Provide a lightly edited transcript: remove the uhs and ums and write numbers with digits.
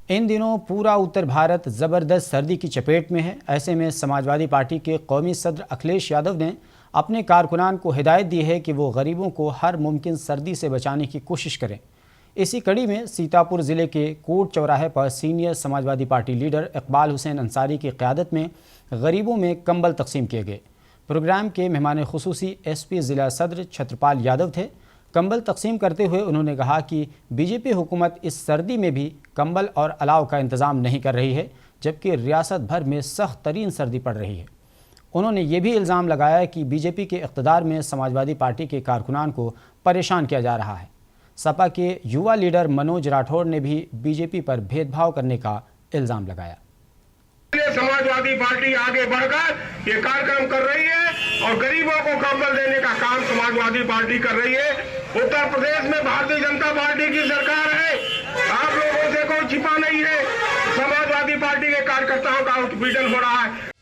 इन दिनों पूरा उत्तर भारत ज़बरदस्त सर्दी की चपेट में है। ऐसे में समाजवादी पार्टी के कौमी सदर अखिलेश यादव ने अपने कारकुनान को हिदायत दी है कि वो गरीबों को हर मुमकिन सर्दी से बचाने की कोशिश करें। इसी कड़ी में सीतापुर ज़िले के कोट चौराहे पर senior Samajwadi party leader Iqbal Hussain Ansari की क़यादत में गरीबों में कंबल तकसीम किए गए। प्रोग्राम के मेहमान खुसूसी SP ज़िला सदर छत्रपाल यादव थे। कंबल तकसीम करते हुए उन्होंने कहा कि बीजेपी हुकूमत इस सर्दी में भी कंबल और अलाव का इंतज़ाम नहीं कर रही है, जबकि रियासत भर में सख्त तरीन सर्दी पड़ रही है। उन्होंने ये भी इल्ज़ाम लगाया कि बीजेपी के इक़्तिदार में समाजवादी पार्टी के कारकुनान को परेशान किया जा रहा है। सपा के युवा लीडर मनोज राठौड़ ने भी बीजेपी पर भेदभाव करने का इल्ज़ाम लगाया। समाजवादी पार्टी आगे बढ़कर ये कार्यक्रम कर रही है और गरीबों को कंबल देने का काम समाजवादी पार्टी कर रही है। उत्तर प्रदेश में भारतीय जनता पार्टी की सरकार है, आप लोगों से कोई छिपा नहीं है। समाजवादी पार्टी के कार्यकर्ताओं का उत्पीड़न हो रहा है।